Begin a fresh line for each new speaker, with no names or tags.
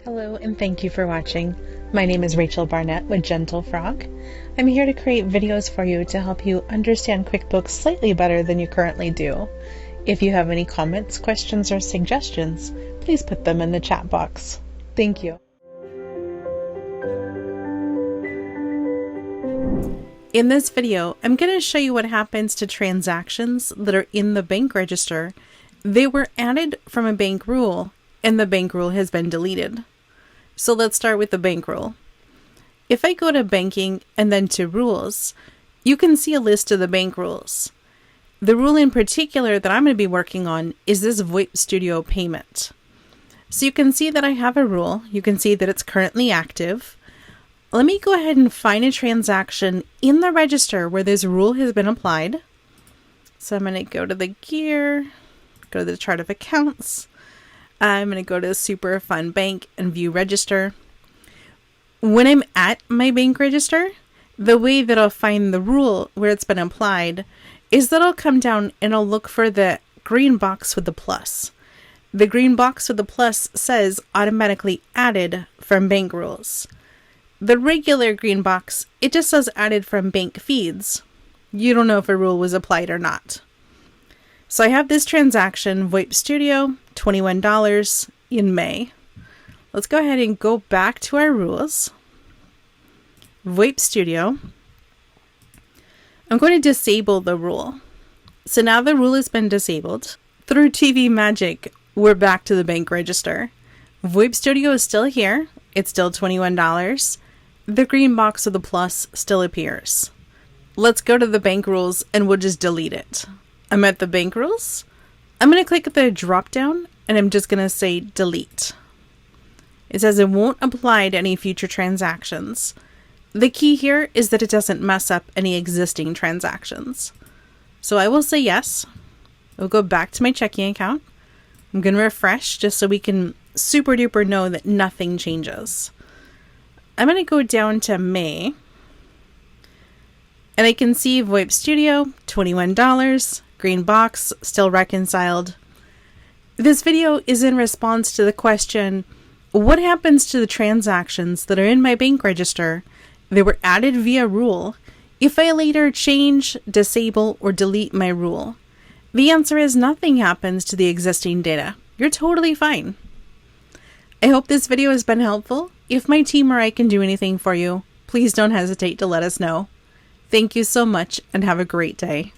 Hello and thank you for watching. My name is Rachel Barnett with Gentle Frog. I'm here to create videos for you to help you understand QuickBooks slightly better than you currently do. If you have any comments, questions, or suggestions, please put them in the chat box. Thank you. In this video, I'm going to show you what happens to transactions that are in the bank register. They were added from a bank rule, and the bank rule has been deleted. So let's start with the bank rule. If I go to banking and then to rules, you can see a list of the bank rules. The rule in particular that I'm going to be working on is this VoIP Studio payment. So you can see that I have a rule. You can see that it's currently active. Let me go ahead and find a transaction in the register where this rule has been applied. So I'm going to go to the gear, go to the chart of accounts. I'm going to go to Super Fun Bank and view register. When I'm at my bank register, the way that I'll find the rule where it's been applied is that I'll come down and I'll look for the green box with the plus. The green box with the plus says automatically added from bank rules. The regular green box, it just says added from bank feeds. You don't know if a rule was applied or not. So I have this transaction, VoIP Studio, $21 in May. Let's go ahead and go back to our rules. VoIP Studio. I'm going to disable the rule. So now the rule has been disabled. Through TV magic, we're back to the bank register. VoIP Studio is still here. It's still $21. The green box with the plus still appears. Let's go to the bank rules and we'll just delete it. I'm at the bank rules. I'm going to click the drop down and I'm just going to say delete. It says it won't apply to any future transactions. The key here is that it doesn't mess up any existing transactions. So I will say yes. I'll go back to my checking account. I'm going to refresh just so we can super duper know that nothing changes. I'm going to go down to May. And I can see VoIP Studio, $21. Green box, still reconciled. This video is in response to the question, what happens to the transactions that are in my bank register that were added via rule if I later change, disable, or delete my rule? The answer is nothing happens to the existing data. You're totally fine. I hope this video has been helpful. If my team or I can do anything for you, please don't hesitate to let us know. Thank you so much and have a great day.